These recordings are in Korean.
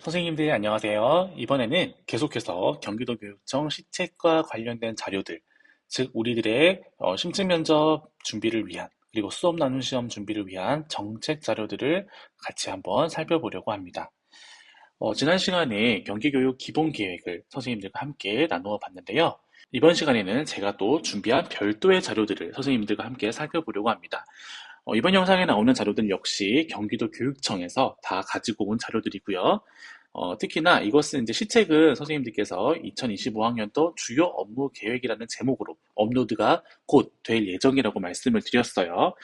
선생님들 안녕하세요. 이번에는 계속해서 경기도교육청 시책과 관련된 자료들, 즉 우리들의 심층 면접 준비를 위한 그리고 수업 나눈 시험 준비를 위한 정책 자료들을 같이 한번 살펴보려고 합니다. 지난 시간에 경기교육 기본 계획을 선생님들과 함께 나누어 봤는데요. 이번 시간에는 제가 또 준비한 별도의 자료들을 선생님들과 함께 살펴보려고 합니다. 이번 영상에 나오는 자료들 역시 경기도 교육청에서 다 가지고 온 자료들이고요. 특히나 이것은 이제 시책은 선생님들께서 2025학년도 주요 업무 계획이라는 제목으로 업로드가 곧 될 예정이라고 말씀을 드렸어요.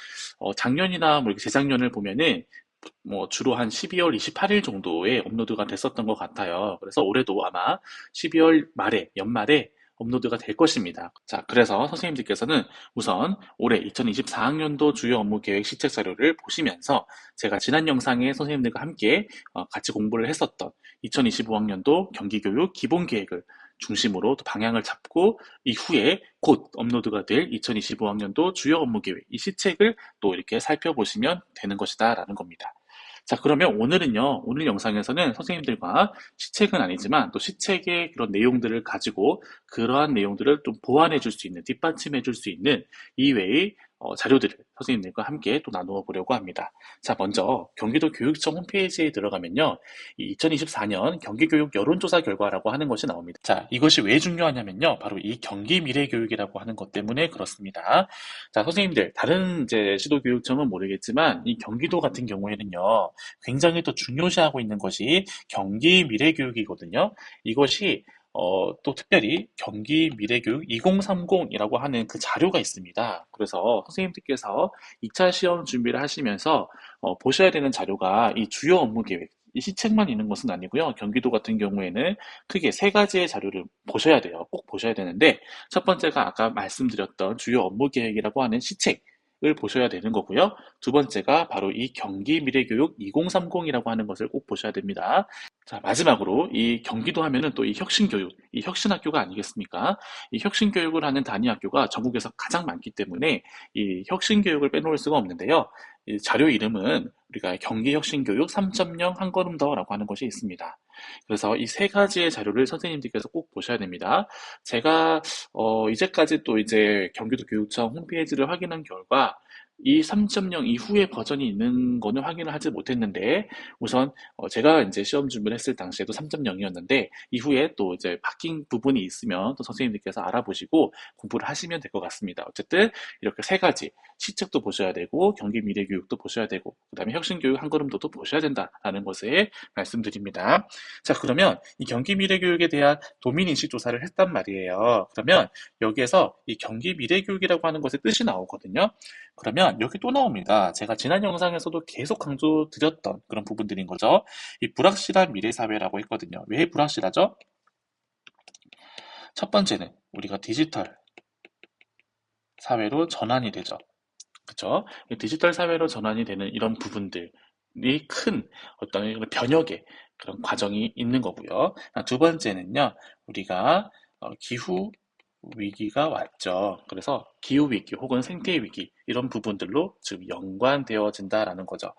작년이나 뭐 이렇게 재작년을 보면은 뭐 주로 한 12월 28일 정도에 업로드가 됐었던 것 같아요. 그래서 올해도 아마 12월 말에, 연말에 업로드가 될 것입니다. 자, 그래서 선생님들께서는 우선 올해 2024학년도 주요 업무 계획 시책 자료를 보시면서 제가 지난 영상에 선생님들과 함께 같이 공부를 했었던 2025학년도 경기교육 기본 계획을 중심으로 또 방향을 잡고 이후에 곧 업로드가 될 2025학년도 주요 업무 계획 이 시책을 또 이렇게 살펴보시면 되는 것이다라는 겁니다. 자, 그러면 오늘은요, 오늘 영상에서는 선생님들과 시책은 아니지만 또 시책의 그런 내용들을 가지고 그러한 내용들을 좀 보완해 줄 수 있는, 뒷받침해 줄 수 있는 이외의 자료들을 선생님들과 함께 또 나누어 보려고 합니다. 자, 먼저 경기도 교육청 홈페이지에 들어가면요, 이 2024년 경기교육 여론조사 결과라고 하는 것이 나옵니다. 자, 이것이 왜 중요하냐면요, 바로 이 경기 미래 교육이라고 하는 것 때문에 그렇습니다. 자, 선생님들, 다른 이제 시도교육청은 모르겠지만 이 경기도 같은 경우에는요, 굉장히 또 중요시하고 있는 것이 경기 미래 교육이거든요. 이것이 또 특별히 경기 미래교육 2030이라고 하는 그 자료가 있습니다. 그래서 선생님들께서 2차 시험 준비를 하시면서 보셔야 되는 자료가 이 주요 업무 계획, 이 시책만 있는 것은 아니고요. 경기도 같은 경우에는 크게 세 가지의 자료를 보셔야 돼요. 꼭 보셔야 되는데 첫 번째가 아까 말씀드렸던 주요 업무 계획이라고 하는 시책, 을 보셔야 되는 거고요. 두 번째가 바로 이 경기 미래교육 2030이라고 하는 것을 꼭 보셔야 됩니다. 자, 마지막으로 이 경기도 하면은 또 이 혁신교육, 이 혁신학교가 아니겠습니까? 이 혁신교육을 하는 단위 학교가 전국에서 가장 많기 때문에 이 혁신교육을 빼놓을 수가 없는데요. 이 자료 이름은 우리가 경기혁신교육 3.0 한 걸음 더라고 하는 것이 있습니다. 그래서 이 세 가지의 자료를 선생님들께서 꼭 보셔야 됩니다. 제가 이제까지 또 이제 경기도 교육청 홈페이지를 확인한 결과 이 3.0 이후의 버전이 있는 거는 확인을 하지 못했는데 우선 제가 이제 시험 준비를 했을 당시에도 3.0이었는데 이후에 또 이제 바뀐 부분이 있으면 또 선생님들께서 알아보시고 공부를 하시면 될 것 같습니다. 어쨌든 이렇게 세 가지 시책도 보셔야 되고 경기 미래 교육도 보셔야 되고 그다음에 혁신 교육 한 걸음도 보셔야 된다라는 것을 말씀드립니다. 자, 그러면 이 경기 미래 교육에 대한 도민 인식 조사를 했단 말이에요. 그러면 여기에서 이 경기 미래 교육이라고 하는 것의 뜻이 나오거든요. 그러면 여기 또 나옵니다. 제가 지난 영상에서도 계속 강조드렸던 그런 부분들인 거죠. 이 불확실한 미래 사회라고 했거든요. 왜 불확실하죠? 첫 번째는 우리가 디지털 사회로 전환이 되죠. 그쵸? 디지털 사회로 전환이 되는 이런 부분들이 큰 어떤 변혁의 그런 과정이 있는 거고요. 두 번째는요, 우리가 기후 위기가 왔죠. 그래서 기후 위기 혹은 생태 위기 이런 부분들로 지금 연관되어진다라는 거죠.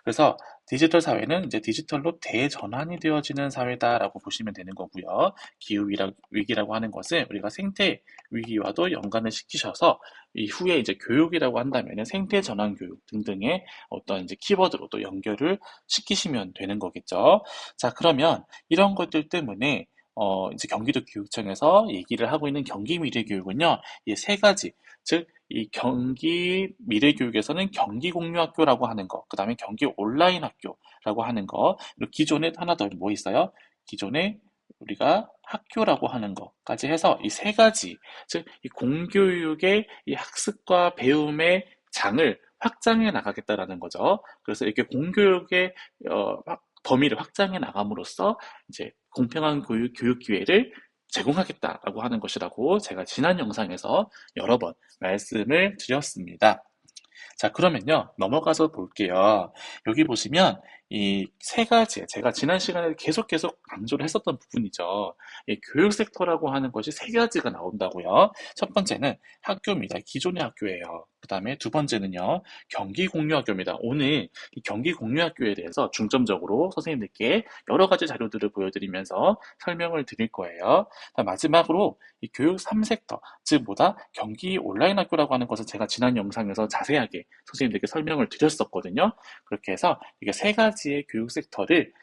그래서 디지털 사회는 이제 디지털로 대전환이 되어지는 사회다라고 보시면 되는 거고요. 기후 위기라고 하는 것은 우리가 생태 위기와도 연관을 시키셔서 이후에 이제 교육이라고 한다면 생태 전환 교육 등등의 어떤 이제 키워드로 또 연결을 시키시면 되는 거겠죠. 자, 그러면 이런 것들 때문에 이제 경기도 교육청에서 얘기를 하고 있는 경기 미래 교육은요, 이 세 가지, 즉, 이 경기 미래 교육에서는 경기 공유 학교라고 하는 거, 그 다음에 경기 온라인 학교라고 하는 거, 그리고 기존에 하나 더 뭐 있어요? 기존에 우리가 학교라고 하는 것까지 해서 이 세 가지, 즉, 이 공교육의 이 학습과 배움의 장을 확장해 나가겠다라는 거죠. 그래서 이렇게 공교육의 범위를 확장해 나감으로써 이제 공평한 교육 기회를 제공하겠다라고 하는 것이라고 제가 지난 영상에서 여러 번 말씀을 드렸습니다. 자, 그러면요, 넘어가서 볼게요. 여기 보시면 이 세 가지, 제가 지난 시간에 계속 강조를 했었던 부분이죠. 이 교육 섹터라고 하는 것이 세 가지가 나온다고요. 첫 번째는 학교입니다. 기존의 학교예요. 그 다음에 두 번째는요, 경기 공유 학교입니다. 오늘 이 경기 공유 학교에 대해서 중점적으로 선생님들께 여러 가지 자료들을 보여드리면서 설명을 드릴 거예요. 마지막으로 이 교육 3섹터, 즉 뭐다? 경기 온라인 학교라고 하는 것은 제가 지난 영상에서 자세하게 선생님들께 설명을 드렸었거든요. 그렇게 해서 이게 세 가지의 교육 섹터를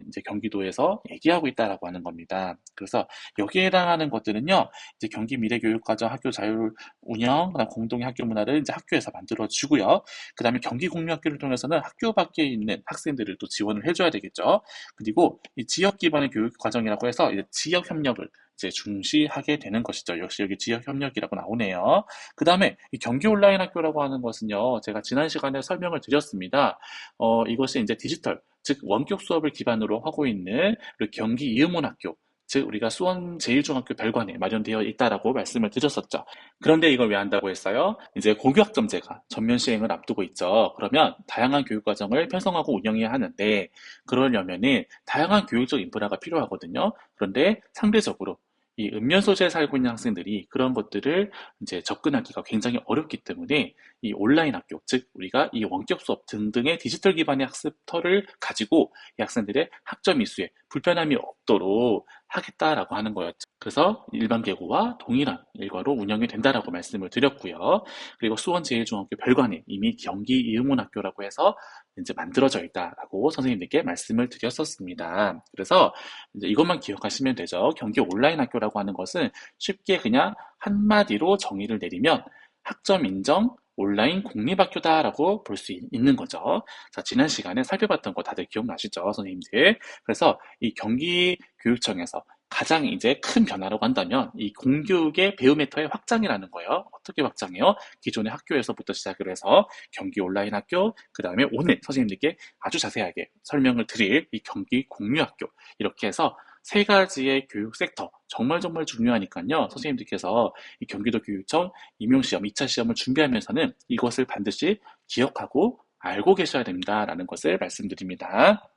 이제 경기도에서 얘기하고 있다라고 하는 겁니다. 그래서 여기에 해당하는 것들은요, 이제 경기 미래교육과정 학교 자율 운영, 그다음 공동의 학교 문화를 이제 학교에서 만들어 주고요. 그다음에 경기 공유 학교를 통해서는 학교 밖에 있는 학생들을 또 지원을 해줘야 되겠죠. 그리고 이 지역 기반의 교육 과정이라고 해서 이제 지역 협력을 이제 중시하게 되는 것이죠. 역시 여기 지역 협력이라고 나오네요. 그 다음에 이 경기 온라인 학교라고 하는 것은요, 제가 지난 시간에 설명을 드렸습니다. 이것이 이제 디지털, 즉 원격 수업을 기반으로 하고 있는 우리 경기 이음문학교, 즉 우리가 수원 제1중학교 별관에 마련되어 있다라고 말씀을 드렸었죠. 그런데 이걸 왜 한다고 했어요? 이제 고교학점제가 전면 시행을 앞두고 있죠. 그러면 다양한 교육과정을 편성하고 운영해야 하는데, 그러려면은 다양한 교육적 인프라가 필요하거든요. 그런데 상대적으로 이 읍면 소재에 살고 있는 학생들이 그런 것들을 이제 접근하기가 굉장히 어렵기 때문에 이 온라인 학교, 즉 우리가 이 원격 수업 등등의 디지털 기반의 학습터를 가지고 이 학생들의 학점 이수에 불편함이 없도록 하겠다라고 하는 거였죠. 그래서 일반 계고와 동일한 일과로 운영이 된다라고 말씀을 드렸고요. 그리고 수원 제1중학교 별관에 이미 경기 이음문학교라고 해서 이제 만들어져 있다라고 선생님들께 말씀을 드렸었습니다. 그래서 이제 이것만 기억하시면 되죠. 경기 온라인 학교라고 하는 것은 쉽게 그냥 한마디로 정의를 내리면 학점 인정 온라인 공립학교다라고 볼 수 있는 거죠. 자, 지난 시간에 살펴봤던 거 다들 기억나시죠, 선생님들? 그래서 이 경기교육청에서 가장 이제 큰 변화라고 한다면 이 공교육의 배움 메터의 확장이라는 거예요. 어떻게 확장해요? 기존의 학교에서부터 시작을 해서 경기 온라인 학교, 그 다음에 오늘 선생님들께 아주 자세하게 설명을 드릴 이 경기 공유학교, 이렇게 해서 세 가지의 교육 섹터, 정말 중요하니까요. 선생님들께서 이 경기도 교육청 임용시험, 2차 시험을 준비하면서는 이것을 반드시 기억하고 알고 계셔야 됩니다라는 것을 말씀드립니다.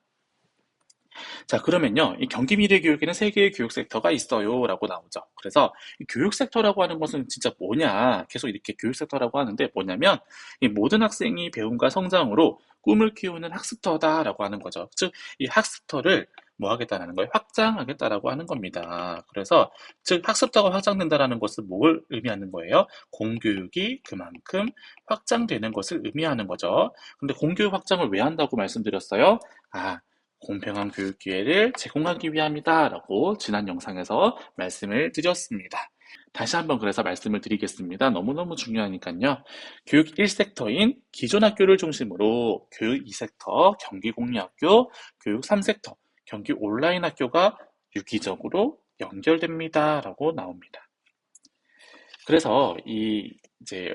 자, 그러면요. 이 경기 미래 교육에는 세 개의 교육 섹터가 있어요. 라고 나오죠. 그래서 이 교육 섹터라고 하는 것은 진짜 뭐냐. 계속 이렇게 교육 섹터라고 하는데 뭐냐면 이 모든 학생이 배움과 성장으로 꿈을 키우는 학습터다라고 하는 거죠. 즉, 이 학습터를 뭐 하겠다는 거예요? 확장하겠다라고 하는 겁니다. 그래서 즉 학습터가 확장된다라는 것은 뭘 의미하는 거예요? 공교육이 그만큼 확장되는 것을 의미하는 거죠. 근데 공교육 확장을 왜 한다고 말씀드렸어요? 아, 공평한 교육 기회를 제공하기 위함이다라고 지난 영상에서 말씀을 드렸습니다. 다시 한번 그래서 말씀을 드리겠습니다. 너무너무 중요하니까요. 교육 1섹터인 기존 학교를 중심으로 교육 2섹터, 경기 공유학교, 교육 3섹터, 경기 온라인 학교가 유기적으로 연결됩니다라고 나옵니다. 그래서 이 이제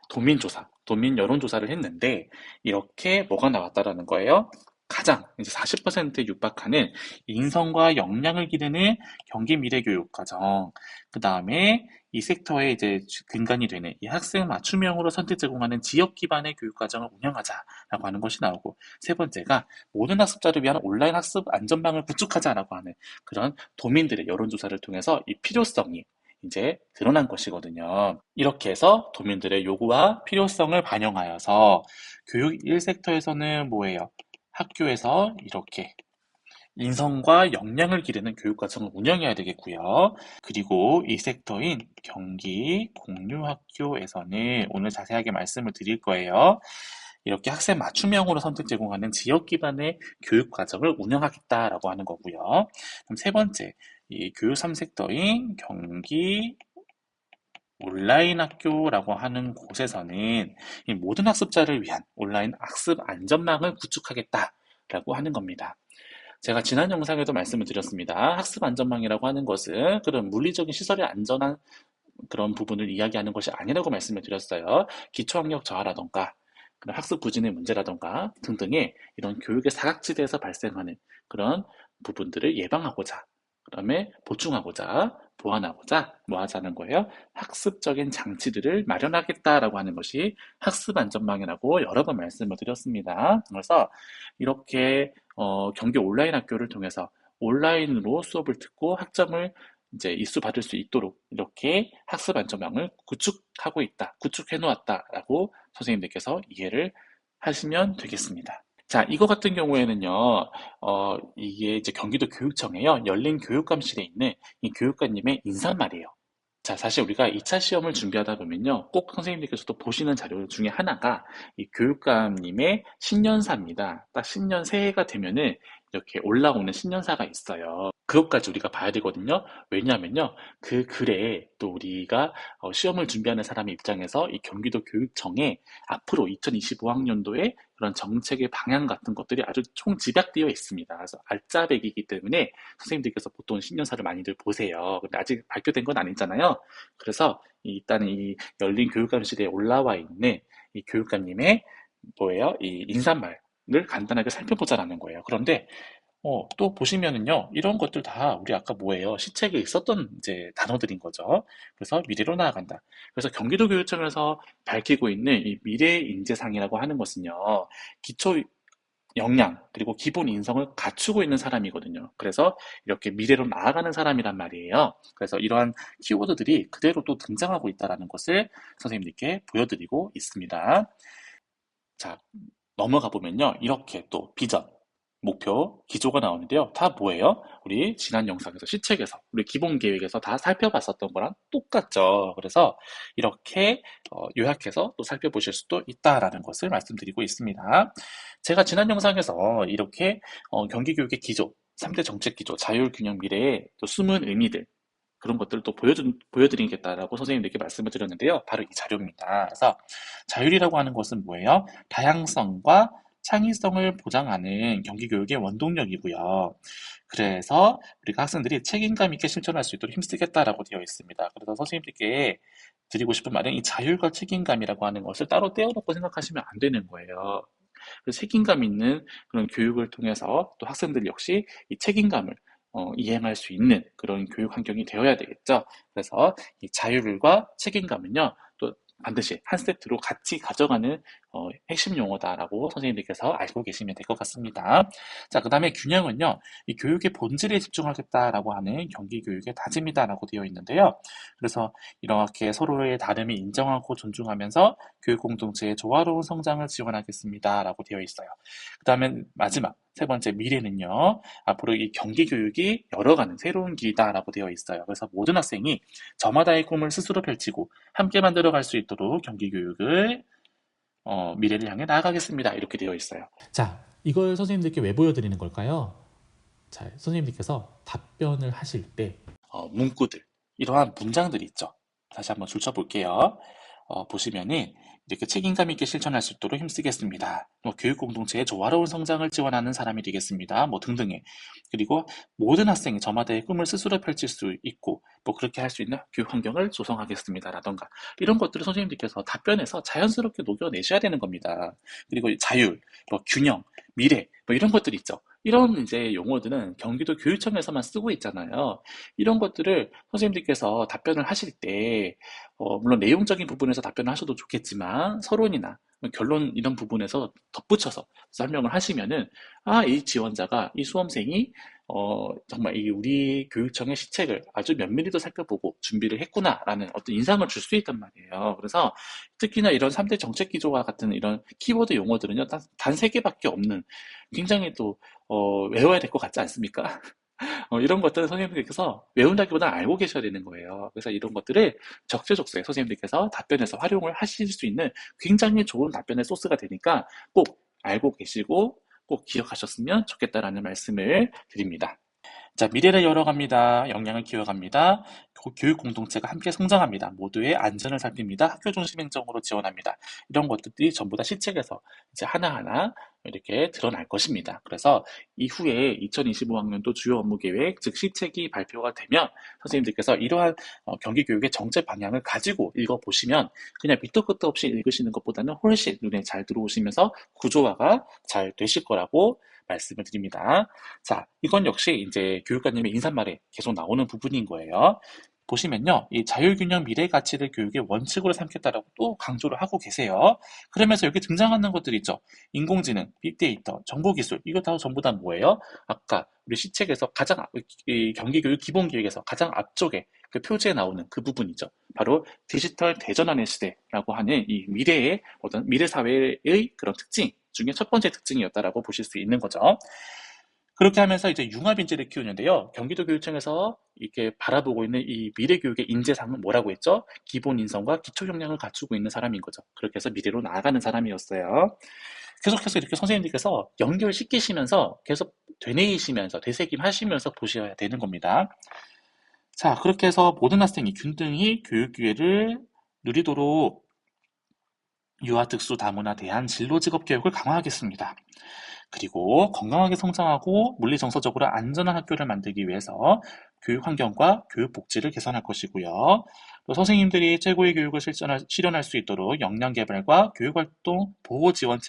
도민조사, 도민 여론조사를 했는데 이렇게 뭐가 나왔다라는 거예요? 가장 이제 40%에 육박하는 인성과 역량을 기르는 경기 미래교육과정, 그 다음에 이 섹터에 이제 근간이 되는 이 학생 맞춤형으로 선택 제공하는 지역 기반의 교육과정을 운영하자라고 하는 것이 나오고, 세 번째가 모든 학습자를 위한 온라인 학습 안전망을 구축하자라고 하는 그런 도민들의 여론조사를 통해서 이 필요성이 이제 드러난 것이거든요. 이렇게 해서 도민들의 요구와 필요성을 반영하여서 교육 1섹터에서는 뭐예요? 학교에서 이렇게 인성과 역량을 기르는 교육과정을 운영해야 되겠고요. 그리고 이 섹터인 경기 공유학교에서는 오늘 자세하게 말씀을 드릴 거예요. 이렇게 학생 맞춤형으로 선택 제공하는 지역 기반의 교육 과정을 운영하겠다라고 하는 거고요. 그럼 세 번째, 이 교육 3섹터인 경기 온라인 학교라고 하는 곳에서는 이 모든 학습자를 위한 온라인 학습 안전망을 구축하겠다라고 하는 겁니다. 제가 지난 영상에도 말씀을 드렸습니다. 학습 안전망이라고 하는 것은 그런 물리적인 시설의 안전한 그런 부분을 이야기하는 것이 아니라고 말씀을 드렸어요. 기초학력 저하라던가 그런 학습 부진의 문제라던가 등등의 이런 교육의 사각지대에서 발생하는 그런 부분들을 예방하고자, 그다음에 보충하고자 보완하고자 뭐 하자는 거예요? 학습적인 장치들을 마련하겠다라고 하는 것이 학습 안전망이라고 여러 번 말씀을 드렸습니다. 그래서 이렇게 경기 온라인 학교를 통해서 온라인으로 수업을 듣고 학점을 이제 이수받을 수 있도록 이렇게 학습 안전망을 구축하고 있다, 구축해 놓았다라고 선생님들께서 이해를 하시면 되겠습니다. 자, 이거 같은 경우에는요, 이게 이제 경기도 교육청에요, 열린 교육감실에 있는 이 교육감님의 인사말이에요. 자, 사실 우리가 2차 시험을 준비하다 보면요, 꼭 선생님들께서도 보시는 자료 중에 하나가 이 교육감님의 신년사입니다. 딱 신년 새해가 되면은 이렇게 올라오는 신년사가 있어요. 그것까지 우리가 봐야 되거든요. 왜냐하면요, 그 글에 또 우리가 시험을 준비하는 사람의 입장에서 이 경기도 교육청에 앞으로 2025학년도에 그런 정책의 방향 같은 것들이 아주 총집약되어 있습니다. 그래서 알짜배기이기 때문에 선생님들께서 보통 신년사를 많이들 보세요. 근데 아직 발표된 건 아니잖아요. 그래서 일단은 이 열린 교육감실에 올라와 있는 이 교육감님의 뭐예요? 이 인사말을 간단하게 살펴보자라는 거예요. 그런데 또 보시면은요, 이런 것들 다 우리 아까 뭐예요? 시책에 있었던 이제 단어들인 거죠. 그래서 미래로 나아간다. 그래서 경기도 교육청에서 밝히고 있는 이 미래 인재상이라고 하는 것은요, 기초 역량, 그리고 기본 인성을 갖추고 있는 사람이거든요. 그래서 이렇게 미래로 나아가는 사람이란 말이에요. 그래서 이러한 키워드들이 그대로 또 등장하고 있다는 것을 선생님들께 보여드리고 있습니다. 자, 넘어가 보면요. 이렇게 또 비전, 목표, 기조가 나오는데요. 다 뭐예요? 우리 지난 영상에서 시책에서, 우리 기본 계획에서 다 살펴봤었던 거랑 똑같죠. 그래서 이렇게 요약해서 또 살펴보실 수도 있다라는 것을 말씀드리고 있습니다. 제가 지난 영상에서 이렇게 경기교육의 기조, 3대 정책 기조, 자율, 균형, 미래의 또 숨은 의미들, 그런 것들을 또 보여드리겠다라고 선생님들께 말씀을 드렸는데요. 바로 이 자료입니다. 그래서 자율이라고 하는 것은 뭐예요? 다양성과 창의성을 보장하는 경기교육의 원동력이고요. 그래서 우리가 학생들이 책임감 있게 실천할 수 있도록 힘쓰겠다라고 되어 있습니다. 그래서 선생님들께 드리고 싶은 말은 이 자율과 책임감이라고 하는 것을 따로 떼어놓고 생각하시면 안 되는 거예요. 그래서 책임감 있는 그런 교육을 통해서 또 학생들 역시 이 책임감을 이행할 수 있는 그런 교육 환경이 되어야 되겠죠. 그래서 이 자율과 책임감은요, 또 반드시 한 세트로 같이 가져가는 핵심 용어다라고 선생님들께서 알고 계시면 될 것 같습니다. 자, 그 다음에 균형은요, 이 교육의 본질에 집중하겠다라고 하는 경기교육의 다짐이다라고 되어 있는데요. 그래서 이렇게 서로의 다름을 인정하고 존중하면서 교육 공동체의 조화로운 성장을 지원하겠습니다라고 되어 있어요. 그 다음에 마지막 세 번째 미래는요, 앞으로 이 경기교육이 열어가는 새로운 길이다라고 되어 있어요. 그래서 모든 학생이 저마다의 꿈을 스스로 펼치고 함께 만들어갈 수 있도록 경기교육을 미래를 향해 나아가겠습니다. 이렇게 되어 있어요. 자, 이걸 선생님들께 왜 보여드리는 걸까요? 자, 선생님들께서 답변을 하실 때 문구들, 이러한 문장들이 있죠. 다시 한번 줄쳐볼게요. 보시면은 이렇게 책임감 있게 실천할 수 있도록 힘쓰겠습니다. 뭐 교육 공동체의 조화로운 성장을 지원하는 사람이 되겠습니다. 뭐 등등의. 그리고 모든 학생이 저마다의 꿈을 스스로 펼칠 수 있고 뭐 그렇게 할 수 있는 교육 환경을 조성하겠습니다라던가 이런 것들을 선생님들께서 답변에서 자연스럽게 녹여내셔야 되는 겁니다. 그리고 자율, 뭐 균형, 미래 뭐 이런 것들이 있죠. 이런 이제 용어들은 경기도 교육청에서만 쓰고 있잖아요. 이런 것들을 선생님들께서 답변을 하실 때 물론 내용적인 부분에서 답변을 하셔도 좋겠지만 서론이나 결론 이런 부분에서 덧붙여서 설명을 하시면은 이 지원자가 이 수험생이 정말 이 우리 교육청의 시책을 아주 면밀히 도 살펴보고 준비를 했구나라는 어떤 인상을 줄 수 있단 말이에요. 그래서 특히나 이런 3대 정책 기조와 같은 이런 키워드 용어들은요, 단 3개밖에 없는 굉장히 또 외워야 될 것 같지 않습니까? 이런 것들은 선생님들께서 외운다기보다 알고 계셔야 되는 거예요. 그래서 이런 것들을 적재적소에 선생님들께서 답변에서 활용을 하실 수 있는 굉장히 좋은 답변의 소스가 되니까 꼭 알고 계시고 꼭 기억하셨으면 좋겠다라는 말씀을 드립니다. 자, 미래를 열어갑니다. 역량을 키워갑니다. 교육 공동체가 함께 성장합니다. 모두의 안전을 살핍니다. 학교 중심 행정으로 지원합니다. 이런 것들이 전부 다 시책에서 이제 하나하나 이렇게 드러날 것입니다. 그래서 이후에 2025학년도 주요 업무 계획, 즉 시책이 발표가 되면 선생님들께서 이러한 경기교육의 정책 방향을 가지고 읽어보시면 그냥 밑도 끝도 없이 읽으시는 것보다는 훨씬 눈에 잘 들어오시면서 구조화가 잘 되실 거라고 말씀을 드립니다. 자, 이건 역시 이제 교육관님의 인사말에 계속 나오는 부분인 거예요. 보시면요, 이 자율균형 미래 가치를 교육의 원칙으로 삼겠다라고 또 강조를 하고 계세요. 그러면서 여기 등장하는 것들이 있죠. 인공지능, 빅데이터, 정보기술, 이거 다 전부 다 뭐예요? 아까 우리 시책에서 가장 이 경기교육 기본기획에서 가장 앞쪽에 그 표지에 나오는 그 부분이죠. 바로 디지털 대전환의 시대라고 하는 이 미래의 어떤 미래 사회의 그런 특징 중에 첫 번째 특징이었다라고 보실 수 있는 거죠. 그렇게 하면서 이제 융합인재를 키우는데요. 경기도 교육청에서 이렇게 바라보고 있는 이 미래 교육의 인재상은 뭐라고 했죠? 기본 인성과 기초 역량을 갖추고 있는 사람인 거죠. 그렇게 해서 미래로 나아가는 사람이었어요. 계속해서 이렇게 선생님들께서 연결시키시면서 계속 되뇌이시면서 되새김하시면서 보셔야 되는 겁니다. 자, 그렇게 해서 모든 학생이 균등히 교육 기회를 누리도록 유아 특수 다문화 대안 진로 직업 교육을 강화하겠습니다. 그리고 건강하게 성장하고 물리 정서적으로 안전한 학교를 만들기 위해서 교육 환경과 교육 복지를 개선할 것이고요. 또 선생님들이 최고의 교육을 실현할 수 있도록 역량 개발과 교육 활동 보호 지원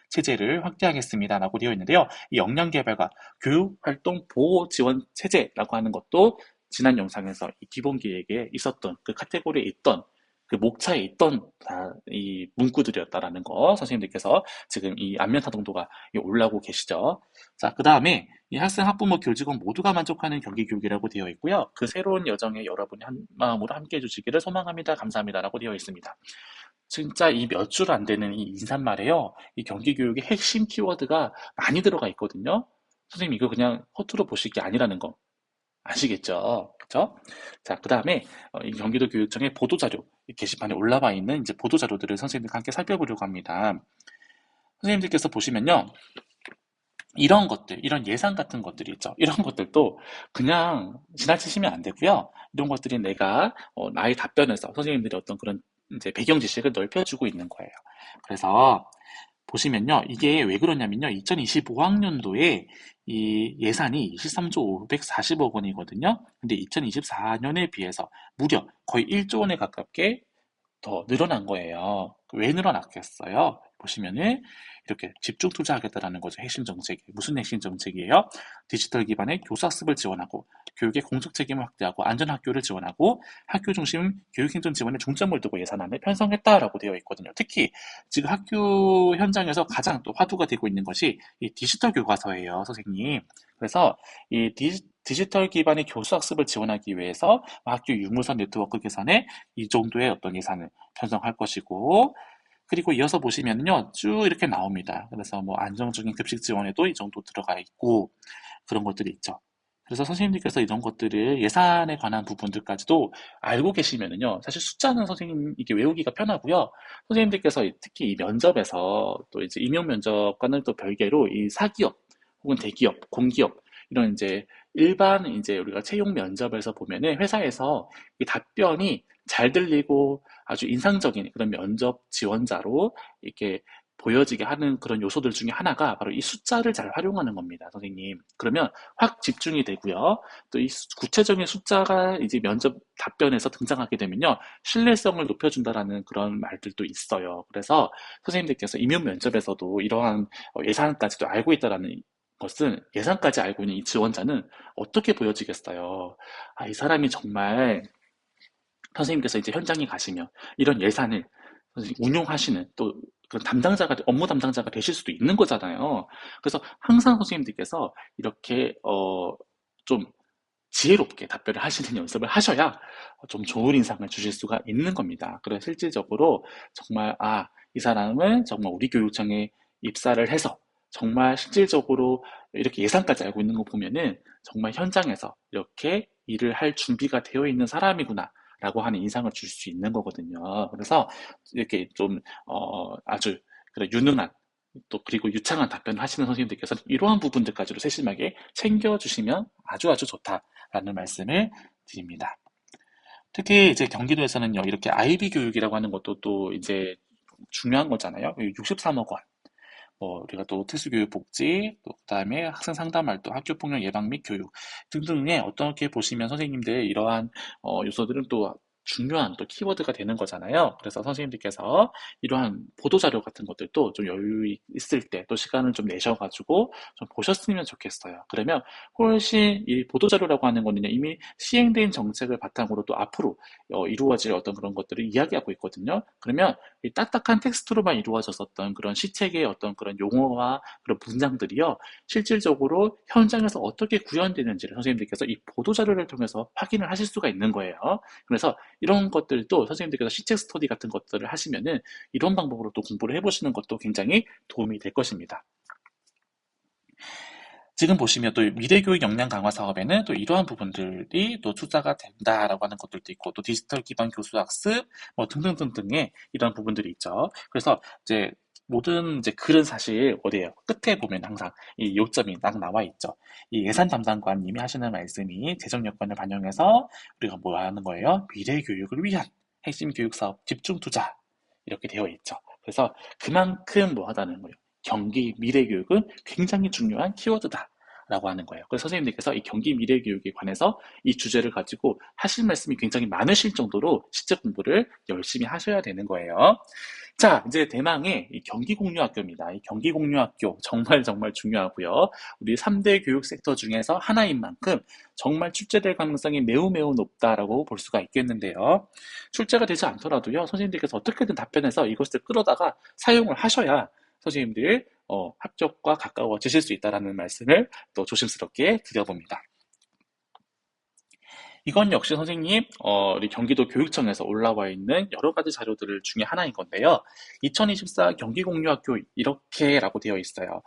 체제를 확대하겠습니다라고 되어 있는데요. 이 역량 개발과 교육 활동 보호 지원 체제라고 하는 것도 지난 영상에서 이 기본 기획에 있었던 그 카테고리에 있던 그 목차에 있던 이 문구들이었다라는 거 선생님들께서 지금 이 안면 타동도가 올라오고 계시죠. 자, 그 다음에 이 학생, 학부모, 교직원 모두가 만족하는 경기 교육이라고 되어 있고요. 그 새로운 여정에 여러분이 한 마음으로 함께 해주시기를 소망합니다. 감사합니다라고 되어 있습니다. 진짜 이 몇 줄 안 되는 이 인사말에요. 이 경기 교육의 핵심 키워드가 많이 들어가 있거든요. 선생님 이거 그냥 허투루 보실 게 아니라는 거 아시겠죠? 그쵸? 자, 그 다음에 이 경기도 교육청의 보도자료 게시판에 올라와 있는 이제 보도자료들을 선생님들과 함께 살펴보려고 합니다. 선생님들께서 보시면요. 이런 것들, 이런 예산 같은 것들이 있죠. 이런 것들도 그냥 지나치시면 안 되고요. 이런 것들이 내가 나의 답변에서 선생님들이 어떤 그런 이제 배경 지식을 넓혀주고 있는 거예요. 그래서 보시면요. 이게 왜 그러냐면요. 2025학년도에 이 예산이 23조 540억 원이거든요. 근데 2024년에 비해서 무려 거의 1조 원에 가깝게 더 늘어난 거예요. 왜 늘어났겠어요? 보시면은 이렇게 집중 투자하겠다라는 거죠. 핵심 정책이. 무슨 핵심 정책이에요? 디지털 기반의 교수학습을 지원하고 교육의 공적 책임을 확대하고 안전학교를 지원하고 학교 중심 교육행정 지원에 중점을 두고 예산안을 편성했다라고 되어 있거든요. 특히 지금 학교 현장에서 가장 또 화두가 되고 있는 것이 이 디지털 교과서예요, 선생님. 그래서 이 디지털 기반의 교수학습을 지원하기 위해서 학교 유무선 네트워크 개선에 이 정도의 어떤 예산을 편성할 것이고, 그리고 이어서 보시면요, 쭉 이렇게 나옵니다. 그래서 뭐 안정적인 급식 지원에도 이 정도 들어가 있고, 그런 것들이 있죠. 그래서 선생님들께서 이런 것들을 예산에 관한 부분들까지도 알고 계시면은요, 사실 숫자는 선생님 이게 외우기가 편하고요. 선생님들께서 특히 이 면접에서 또 이제 임용 면접과는 또 별개로 이 사기업 혹은 대기업, 공기업 이런 이제 일반 이제 우리가 채용 면접에서 보면은 회사에서 이 답변이 잘 들리고 아주 인상적인 그런 면접 지원자로 이렇게 보여지게 하는 그런 요소들 중에 하나가 바로 이 숫자를 잘 활용하는 겁니다, 선생님. 그러면 확 집중이 되고요. 또 이 구체적인 숫자가 이제 면접 답변에서 등장하게 되면요. 신뢰성을 높여준다라는 그런 말들도 있어요. 그래서 선생님들께서 임용 면접에서도 이러한 예산까지도 알고 있다라는 것은 예산까지 알고 있는 이 지원자는 어떻게 보여지겠어요? 아, 이 사람이 정말 선생님께서 이제 현장에 가시면 이런 예산을 운용하시는 또 그런 담당자가, 업무 담당자가 되실 수도 있는 거잖아요. 그래서 항상 선생님들께서 이렇게, 좀 지혜롭게 답변을 하시는 연습을 하셔야 좀 좋은 인상을 주실 수가 있는 겁니다. 그래서 실질적으로 정말, 아, 이 사람은 정말 우리 교육청에 입사를 해서 정말 실질적으로 이렇게 예산까지 알고 있는 거 보면은 정말 현장에서 이렇게 일을 할 준비가 되어 있는 사람이구나. 라고 하는 인상을 줄 수 있는 거거든요. 그래서 이렇게 좀, 아주 그런 유능한 또 그리고 유창한 답변을 하시는 선생님들께서는 이러한 부분들까지도 세심하게 챙겨주시면 아주 아주 좋다라는 말씀을 드립니다. 특히 이제 경기도에서는요, 이렇게 아이비 교육이라고 하는 것도 또 이제 중요한 거잖아요. 63억 원. 우리가 또 특수교육 복지, 또 그다음에 학생 상담 활동, 학교 폭력 예방 및 교육 등등에 어떻게 보시면 선생님들 이러한 요소들은 또 중요한 또 키워드가 되는 거잖아요. 그래서 선생님들께서 이러한 보도자료 같은 것들도 좀 여유 있을 때 또 시간을 좀 내셔가지고 좀 보셨으면 좋겠어요. 그러면 훨씬 이 보도자료라고 하는 거는 이미 시행된 정책을 바탕으로 또 앞으로 이루어질 어떤 그런 것들을 이야기하고 있거든요. 그러면 이 딱딱한 텍스트로만 이루어졌었던 그런 시책의 어떤 그런 용어와 그런 문장들이요, 실질적으로 현장에서 어떻게 구현되는지를 선생님들께서 이 보도자료를 통해서 확인을 하실 수가 있는 거예요. 그래서 이런 것들도 선생님들께서 시책 스터디 같은 것들을 하시면은 이런 방법으로 또 공부를 해보시는 것도 굉장히 도움이 될 것입니다. 지금 보시면 또 미래교육 역량 강화 사업에는 또 이러한 부분들이 또 투자가 된다라고 하는 것들도 있고, 또 디지털 기반 교수 학습 뭐 등등등등의 이런 부분들이 있죠. 그래서 이제 모든 이제 글은 사실 어디에요? 끝에 보면 항상 이 요점이 딱 나와 있죠. 이 예산 담당관님이 하시는 말씀이 재정 여건을 반영해서 우리가 뭐 하는 거예요? 미래 교육을 위한 핵심 교육 사업 집중 투자, 이렇게 되어 있죠. 그래서 그만큼 뭐 하다는 거예요. 경기 미래 교육은 굉장히 중요한 키워드다 라고 하는 거예요. 그래서 선생님들께서 이 경기 미래 교육에 관해서 이 주제를 가지고 하실 말씀이 굉장히 많으실 정도로 실제 공부를 열심히 하셔야 되는 거예요. 자, 이제 대망의 이 경기공유학교입니다. 이 경기공유학교 정말 정말 중요하고요. 우리 3대 교육 섹터 중에서 하나인 만큼 정말 출제될 가능성이 매우 매우 높다라고 볼 수가 있겠는데요. 출제가 되지 않더라도요, 선생님들께서 어떻게든 답변해서 이것을 끌어다가 사용을 하셔야 선생님들 합격과 가까워지실 수 있다는 말씀을 또 조심스럽게 드려봅니다. 이건 역시 선생님, 우리 경기도 교육청에서 올라와 있는 여러 가지 자료들 중에 하나인 건데요. 2024 경기공유학교 이렇게라고 되어 있어요.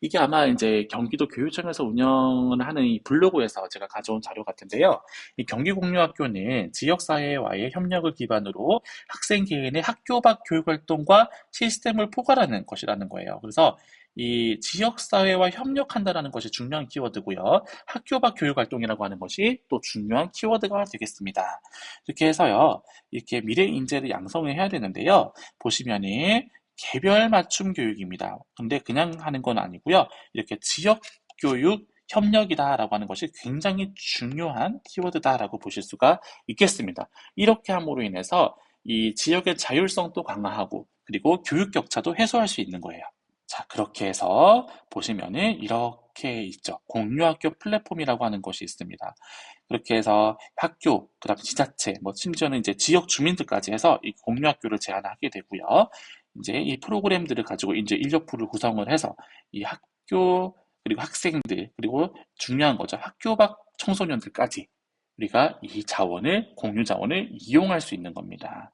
이게 아마 이제 경기도 교육청에서 운영을 하는 이 블로그에서 제가 가져온 자료 같은데요. 이 경기공유학교는 지역사회와의 협력을 기반으로 학생 개인의 학교 밖 교육활동과 시스템을 포괄하는 것이라는 거예요. 그래서 이 지역사회와 협력한다라는 것이 중요한 키워드고요. 학교 밖 교육활동이라고 하는 것이 또 중요한 키워드가 되겠습니다. 이렇게 해서요, 이렇게 미래 인재를 양성을 해야 되는데요. 보시면은 개별 맞춤 교육입니다. 근데 그냥 하는 건 아니고요. 이렇게 지역 교육 협력이다라고 하는 것이 굉장히 중요한 키워드다라고 보실 수가 있겠습니다. 이렇게 함으로 인해서 이 지역의 자율성도 강화하고, 그리고 교육 격차도 해소할 수 있는 거예요. 자, 그렇게 해서 보시면은 이렇게 있죠. 공유학교 플랫폼이라고 하는 것이 있습니다. 그렇게 해서 학교, 그다음 지자체, 뭐 심지어는 이제 지역 주민들까지 해서 이 공유학교를 제안하게 되고요. 이제 이 프로그램들을 가지고 이제 인력풀을 구성을 해서 이 학교, 그리고 학생들, 그리고 중요한 거죠. 학교 밖 청소년들까지 우리가 이 자원을, 공유 자원을 이용할 수 있는 겁니다.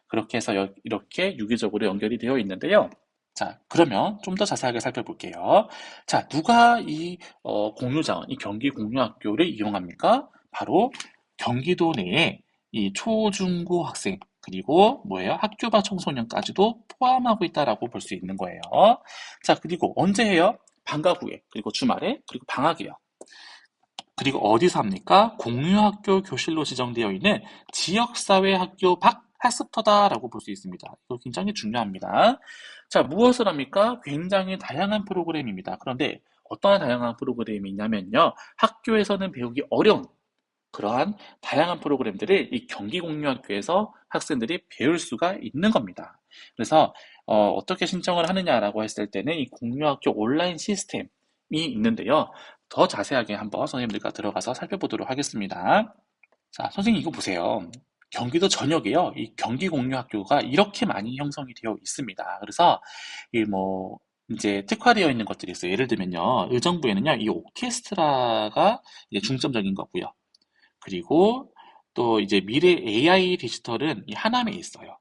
그렇게 해서 이렇게 유기적으로 연결이 되어 있는데요. 자, 그러면 좀 더 자세하게 살펴볼게요. 자, 누가 이 공유자원, 이 경기 공유학교를 이용합니까? 바로 경기도 내에 이 초, 중, 고 학생, 그리고 뭐예요? 학교 밖 청소년까지도 포함하고 있다라고 볼 수 있는 거예요. 자, 그리고 언제 해요? 방과 후에, 그리고 주말에, 그리고 방학이요. 그리고 어디서 합니까? 공유학교 교실로 지정되어 있는 지역사회 학교 밖 학습터다라고 볼 수 있습니다. 이거 굉장히 중요합니다. 자, 무엇을 합니까? 굉장히 다양한 프로그램입니다. 그런데 어떠한 다양한 프로그램이 있냐면요. 학교에서는 배우기 어려운 그러한 다양한 프로그램들을 이 경기공유학교에서 학생들이 배울 수가 있는 겁니다. 그래서 떻게 신청을 하느냐라고 했을 때는 이 공유학교 온라인 시스템이 있는데요. 더 자세하게 한번 선생님들과 들어가서 살펴보도록 하겠습니다. 자, 선생님 이거 보세요. 경기도 전역에요. 이 경기공유학교가 이렇게 많이 형성이 되어 있습니다. 그래서 이 뭐 이제 특화되어 있는 것들이 있어요. 예를 들면요, 의정부에는요, 이 오케스트라가 이제 중점적인 거고요. 그리고 또 이제 미래 AI 디지털은 이 하남에 있어요.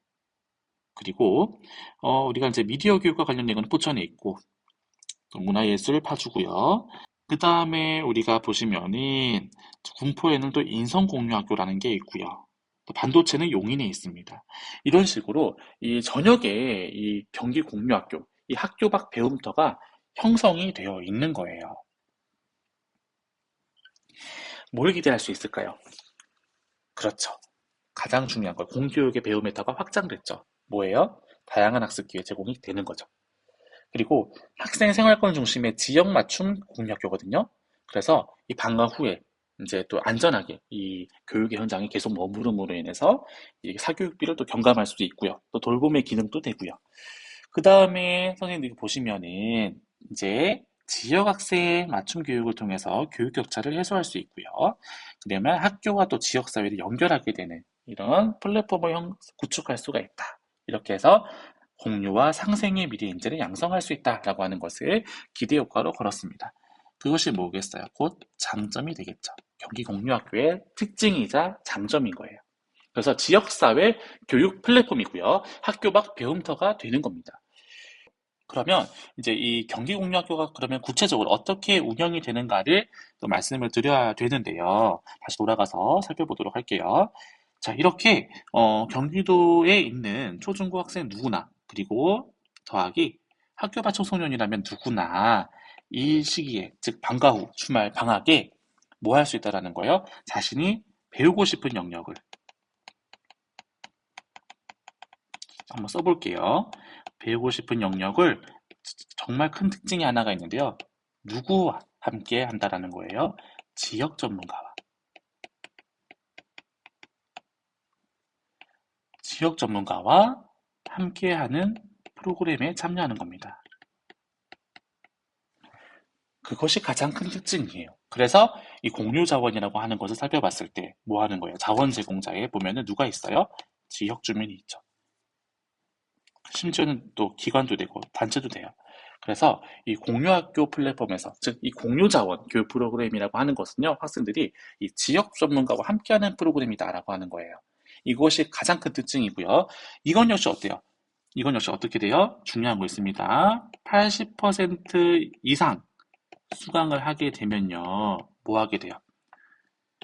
그리고 우리가 이제 미디어 교육과 관련된 건 포천에 있고, 또 문화예술 파주고요. 그 다음에 우리가 보시면은 군포에는 또 인성공유학교라는 게 있고요. 또 반도체는 용인에 있습니다. 이런 식으로 이 전역에 이 경기공유학교, 이 학교 밖 배움터가 형성이 되어 있는 거예요. 뭘 기대할 수 있을까요? 그렇죠. 가장 중요한 걸 공교육의 배움 메타가 확장됐죠. 뭐예요? 다양한 학습 기회 제공이 되는 거죠. 그리고 학생 생활권 중심의 지역 맞춤 공유학교거든요. 그래서 이 방과 후에 이제 또 안전하게 이 교육의 현장에 계속 머무름으로 인해서 이 사교육비를 또 경감할 수도 있고요. 또 돌봄의 기능도 되고요. 그 다음에 선생님들이 보시면은 이제 지역 학생 맞춤 교육을 통해서 교육 격차를 해소할 수 있고요. 그러면 학교와 또 지역 사회를 연결하게 되는 이런 플랫폼을 구축할 수가 있다. 이렇게 해서 공유와 상생의 미래 인재를 양성할 수 있다라고 하는 것을 기대 효과로 걸었습니다. 그것이 뭐겠어요? 곧 장점이 되겠죠. 경기 공유학교의 특징이자 장점인 거예요. 그래서 지역사회 교육 플랫폼이고요. 학교 밖 배움터가 되는 겁니다. 그러면 이제 이 경기공유학교가 그러면 구체적으로 어떻게 운영이 되는가를 또 말씀을 드려야 되는데요. 다시 돌아가서 살펴보도록 할게요. 자, 이렇게 경기도에 있는 초중고 학생 누구나 그리고 더하기 학교 반 청소년이라면 누구나 이 시기에 즉 방과 후 주말 방학에 뭐 할 수 있다라는 거예요. 자신이 배우고 싶은 영역을 한번 써볼게요. 배우고 싶은 영역을 정말 큰 특징이 하나가 있는데요. 누구와 함께 한다라는 거예요. 지역 전문가와. 지역 전문가와 함께하는 프로그램에 참여하는 겁니다. 그것이 가장 큰 특징이에요. 그래서 이 공유 자원이라고 하는 것을 살펴봤을 때 뭐 하는 거예요? 자원 제공자에 보면은 누가 있어요? 지역 주민이 있죠. 심지어는 또 기관도 되고 단체도 돼요. 그래서 이 공유학교 플랫폼에서 즉 이 공유자원 교육 프로그램이라고 하는 것은요 학생들이 이 지역 전문가와 함께하는 프로그램이다라고 하는 거예요. 이것이 가장 큰 특징이고요. 이건 역시 어때요? 이건 역시 어떻게 돼요? 중요한 거 있습니다. 80% 이상 수강을 하게 되면요 뭐 하게 돼요?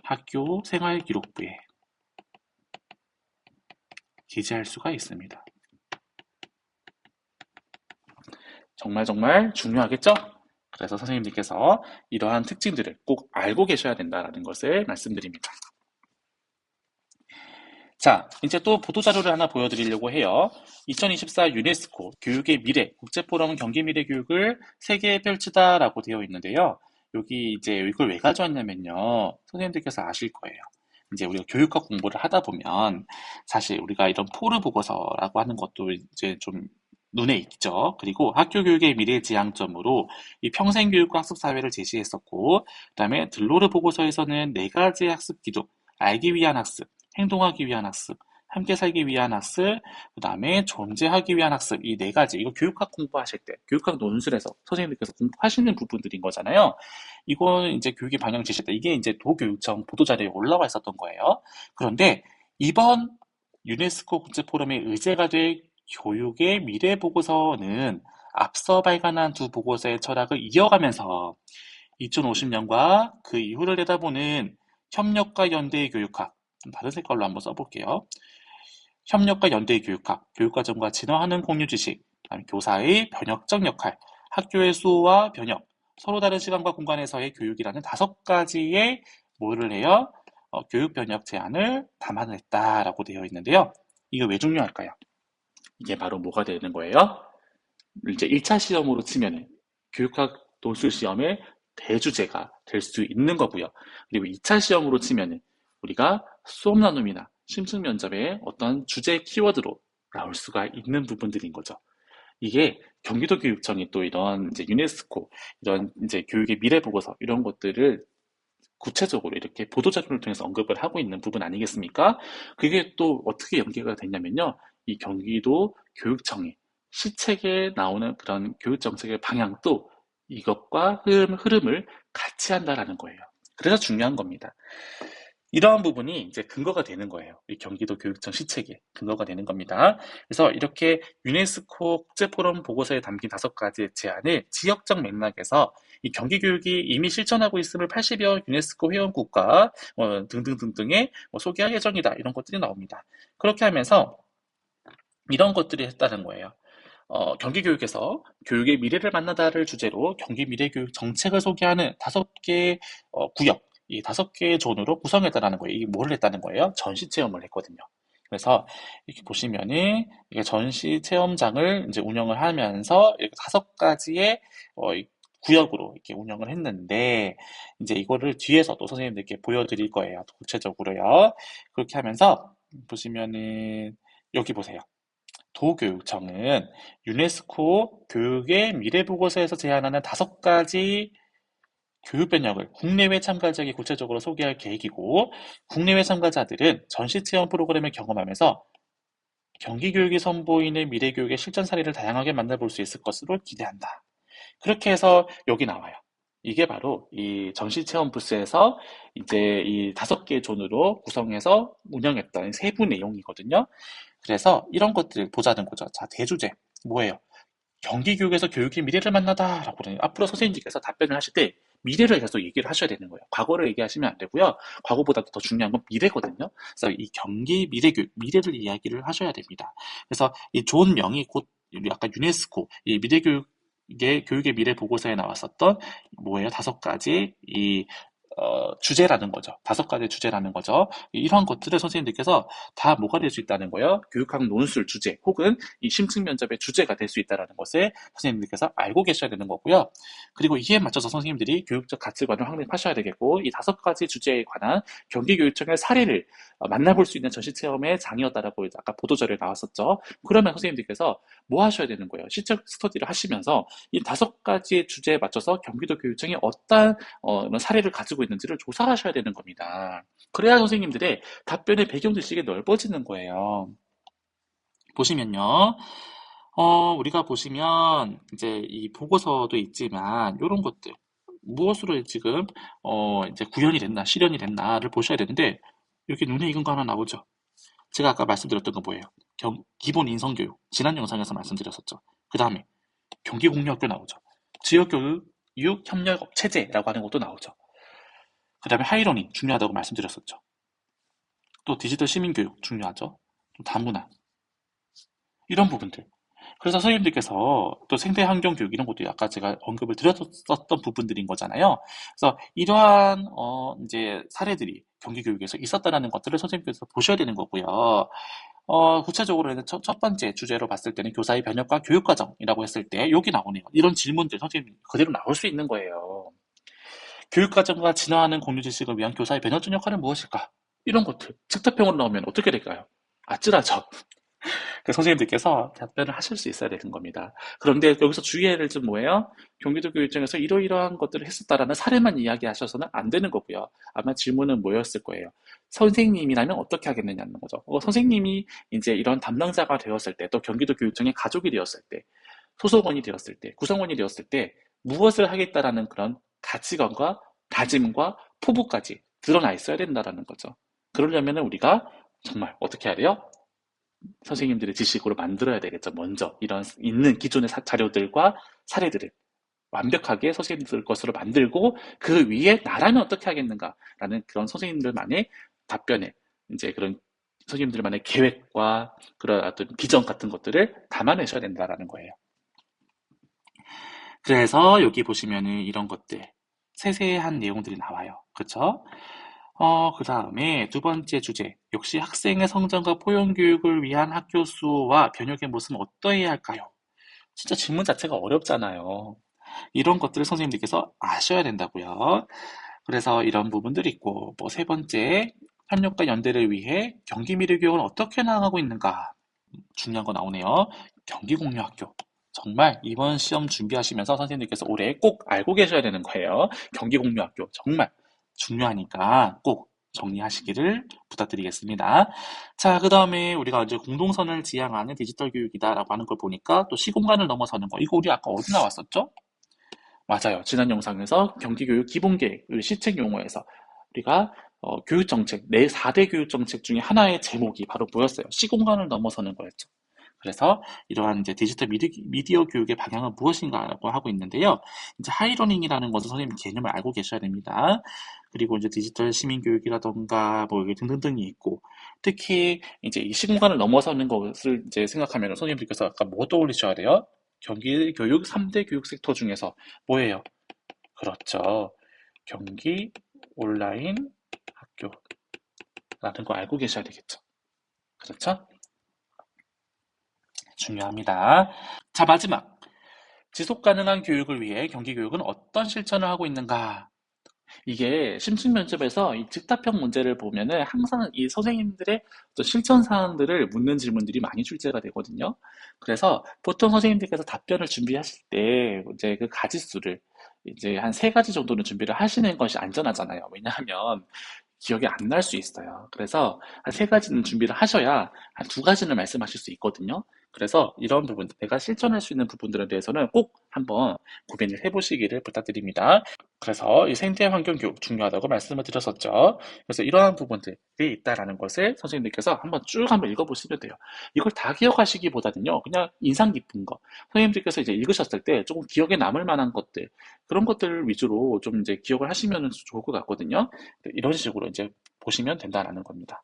학교 생활기록부에 기재할 수가 있습니다. 정말 정말 중요하겠죠? 그래서 선생님들께서 이러한 특징들을 꼭 알고 계셔야 된다는 것을 말씀드립니다. 자, 이제 또 보도자료를 하나 보여드리려고 해요. 2024 유네스코 교육의 미래 국제포럼 경기미래교육을 세계에 펼치다라고 되어 있는데요. 여기 이제 이걸 왜 가져왔냐면요. 선생님들께서 아실 거예요. 이제 우리가 교육학 공부를 하다 보면 사실 우리가 이런 포르 보고서라고 하는 것도 이제 좀 눈에 익죠. 그리고 학교 교육의 미래 지향점으로 이 평생교육과 학습 사회를 제시했었고, 그다음에 들로르 보고서에서는 네 가지 학습 기조, 알기 위한 학습, 행동하기 위한 학습, 함께 살기 위한 학습, 그다음에 존재하기 위한 학습, 이 네 가지, 이거 교육학 공부하실 때, 교육학 논술에서 선생님들께서 공부하시는 부분들인 거잖아요. 이거는 이제 교육의 방향 제시 때, 이게 이제 도교육청 보도자료에 올라와 있었던 거예요. 그런데 이번 유네스코 국제포럼의 의제가 될 교육의 미래 보고서는 앞서 발간한 두 보고서의 철학을 이어가면서 2050년과 그 이후를 내다보는 협력과 연대의 교육학, 다른 색깔로 한번 써볼게요. 협력과 연대의 교육학, 교육과정과 진화하는 공유 지식, 교사의 변혁적 역할, 학교의 수호와 변혁, 서로 다른 시간과 공간에서의 교육이라는 다섯 가지의 뭐를 해요? 교육 변혁 제안을 담아냈다라고 되어 있는데요. 이게 왜 중요할까요? 이게 바로 뭐가 되는 거예요? 이제 1차 시험으로 치면은 교육학 논술 시험의 대주제가 될 수 있는 거고요. 그리고 2차 시험으로 치면은 우리가 수업 나눔이나 심층 면접의 어떤 주제 키워드로 나올 수가 있는 부분들인 거죠. 이게 경기도 교육청이 또 이런 이제 유네스코 이런 이제 교육의 미래 보고서 이런 것들을 구체적으로 이렇게 보도자료를 통해서 언급을 하고 있는 부분 아니겠습니까? 그게 또 어떻게 연계가 됐냐면요. 이 경기도 교육청의 시책에 나오는 그런 교육정책의 방향도 이것과 흐름을 같이 한다라는 거예요. 그래서 중요한 겁니다. 이러한 부분이 이제 근거가 되는 거예요. 이 경기도 교육청 시책에 근거가 되는 겁니다. 그래서 이렇게 유네스코 국제포럼 보고서에 담긴 다섯 가지의 제안을 지역적 맥락에서 이 경기교육이 이미 실천하고 있음을 80여 유네스코 회원국가 등등등등에 소개할 예정이다. 이런 것들이 나옵니다. 그렇게 하면서 이런 것들이 했다는 거예요. 경기교육에서 교육의 미래를 만나다를 주제로 경기 미래교육 정책을 소개하는 다섯 개의 구역, 이 5개의 존으로 구성했다는 거예요. 이게 뭘 했다는 거예요? 전시 체험을 했거든요. 그래서 이렇게 보시면은 이게 전시 체험장을 이제 운영을 하면서 이렇게 5가지의 이 구역으로 이렇게 운영을 했는데 이제 이거를 뒤에서 또 선생님들께 보여드릴 거예요. 구체적으로요. 그렇게 하면서 보시면은 여기 보세요. 도교육청은 유네스코 교육의 미래보고서에서 제안하는 5가지 교육 변혁을 국내외 참가자에게 구체적으로 소개할 계획이고, 국내외 참가자들은 전시체험 프로그램을 경험하면서 경기교육이 선보이는 미래교육의 실전 사례를 다양하게 만나볼 수 있을 것으로 기대한다. 그렇게 해서 여기 나와요. 이게 바로 이 전시체험 부스에서 이제 이 5개의 존으로 구성해서 운영했던 세부 내용이거든요. 그래서 이런 것들을 보자는 거죠. 자, 대주제. 뭐예요? 경기교육에서 교육의 미래를 만나다라고 그러네요. 앞으로 선생님께서 답변을 하실 때 미래를 계속 얘기를 하셔야 되는 거예요. 과거를 얘기하시면 안 되고요. 과거보다 더 중요한 건 미래거든요. 그래서 이 경기 미래교육, 미래를 이야기를 하셔야 됩니다. 그래서 이 좋은 명이 곧 약간 유네스코, 이 미래교육의 교육의 미래 보고서에 나왔었던 뭐예요? 5가지 이 주제라는 거죠. 5가지 주제라는 거죠. 이러한 것들을 선생님들께서 다 뭐가 될 수 있다는 거예요? 교육학 논술 주제 혹은 이 심층 면접의 주제가 될 수 있다는 것을 선생님들께서 알고 계셔야 되는 거고요. 그리고 이에 맞춰서 선생님들이 교육적 가치관을 확립하셔야 되겠고, 이 5가지 주제에 관한 경기교육청의 사례를 만나볼 수 있는 전시체험의 장이었다라고 아까 보도자료에 나왔었죠. 그러면 선생님들께서 뭐 하셔야 되는 거예요? 실적 스터디를 하시면서 이 5가지 주제에 맞춰서 경기도 교육청이 어떤 이런 사례를 가지고 있는지를 조사하셔야 되는 겁니다. 그래야 선생님들의 답변의 배경 지식이 넓어지는 거예요. 보시면요. 우리가 보시면 이제 이 보고서도 있지만 이런 것들 무엇으로 지금 이제 구현이 됐나 실현이 됐나를 보셔야 되는데 이렇게 눈에 익은 거 하나 나오죠. 제가 아까 말씀드렸던 거 뭐예요? 기본 인성교육 지난 영상에서 말씀드렸었죠. 그 다음에 경기공유학교 나오죠. 지역교육 협력 체제라고 하는 것도 나오죠. 그 다음에 하이러닝 중요하다고 말씀드렸었죠. 또 디지털 시민교육 중요하죠. 또 다문화 이런 부분들. 그래서 선생님들께서 또 생태환경교육 이런 것도 아까 제가 언급을 드렸었던 부분들인 거잖아요. 그래서 이러한 이제 사례들이 경기교육에서 있었다라는 것들을 선생님께서 보셔야 되는 거고요. 구체적으로는 첫 번째 주제로 봤을 때는 교사의 변혁과 교육과정이라고 했을 때 여기 나오네요. 이런 질문들 선생님 그대로 나올 수 있는 거예요. 교육과정과 진화하는 공유 지식을 위한 교사의 변혁적 역할은 무엇일까? 이런 것들 즉답형으로 나오면 어떻게 될까요? 아찔하죠. 그 선생님들께서 답변을 하실 수 있어야 되는 겁니다. 그런데 여기서 주의해야 점 뭐예요? 경기도 교육청에서 이러이러한 것들을 했었다라는 사례만 이야기하셔서는 안 되는 거고요. 아마 질문은 뭐였을 거예요. 선생님이라면 어떻게 하겠느냐는 거죠. 선생님이 이제 이런 담당자가 되었을 때, 또 경기도 교육청의 가족이 되었을 때, 소속원이 되었을 때, 구성원이 되었을 때 무엇을 하겠다라는 그런 가치관과 다짐과 포부까지 드러나 있어야 된다라는 거죠. 그러려면 우리가 정말 어떻게 해야 돼요? 선생님들의 지식으로 만들어야 되겠죠. 먼저 이런 있는 기존의 자료들과 사례들을 완벽하게 선생님들 것으로 만들고 그 위에 나라면 어떻게 하겠는가라는 그런 선생님들만의 답변에 이제 그런 선생님들만의 계획과 그런 어떤 비전 같은 것들을 담아내셔야 된다라는 거예요. 그래서 여기 보시면은 이런 것들 세세한 내용들이 나와요. 그렇죠? 그 다음에 두 번째 주제 역시 학생의 성장과 포용 교육을 위한 학교 수호와 변혁의 모습은 어떠해야 할까요? 진짜 질문 자체가 어렵잖아요. 이런 것들을 선생님들께서 아셔야 된다고요. 그래서 이런 부분들이 있고 뭐 세 번째 협력과 연대를 위해 경기 미래 교육은 어떻게 나아가고 있는가 중요한 거 나오네요. 경기 공유 학교. 정말 이번 시험 준비하시면서 선생님들께서 올해 꼭 알고 계셔야 되는 거예요. 경기 공유 학교 정말 중요하니까 꼭 정리하시기를 부탁드리겠습니다. 자, 그 다음에 우리가 이제 공동선을 지향하는 디지털 교육이다라고 하는 걸 보니까 또 시공간을 넘어서는 거. 이거 우리 아까 어디 나왔었죠? 맞아요. 지난 영상에서 경기교육 기본계획, 시책 용어에서 우리가 교육정책, 네 4대 교육정책 중에 하나의 제목이 바로 뭐였어요? 시공간을 넘어서는 거였죠. 그래서 이러한 이제 디지털 미디어 교육의 방향은 무엇인가라고 하고 있는데요. 이제 하이러닝이라는 것을 선생님 개념을 알고 계셔야 됩니다. 그리고 이제 디지털 시민교육이라던가 뭐 이게 등등등이 있고 특히 이제 이 시공간을 넘어서는 것을 이제 생각하면 선생님들께서 아까 뭐 떠올리셔야 돼요? 경기 교육 3대 교육 섹터 중에서 뭐예요? 그렇죠. 경기, 온라인 학교라는 거 알고 계셔야 되겠죠. 그렇죠? 중요합니다. 자, 마지막. 지속 가능한 교육을 위해 경기교육은 어떤 실천을 하고 있는가? 이게 심층 면접에서 이 즉답형 문제를 보면은 항상 이 선생님들의 어떤 실천 사항들을 묻는 질문들이 많이 출제가 되거든요. 그래서 보통 선생님들께서 답변을 준비하실 때 이제 그 가지수를 이제 한 세 가지 정도는 준비를 하시는 것이 안전하잖아요. 왜냐하면 기억이 안 날 수 있어요. 그래서 한 세 가지는 준비를 하셔야 한 두 가지는 말씀하실 수 있거든요. 그래서 이런 부분, 내가 실천할 수 있는 부분들에 대해서는 꼭 한번 고민을 해보시기를 부탁드립니다. 그래서 이 생태 환경 교육 중요하다고 말씀을 드렸었죠. 그래서 이러한 부분들이 있다라는 것을 선생님들께서 한번 읽어보시면 돼요. 이걸 다 기억하시기보다는요, 그냥 인상 깊은 거. 선생님들께서 이제 읽으셨을 때 조금 기억에 남을 만한 것들, 그런 것들 위주로 좀 이제 기억을 하시면 좋을 것 같거든요. 이런 식으로 이제 보시면 된다라는 겁니다.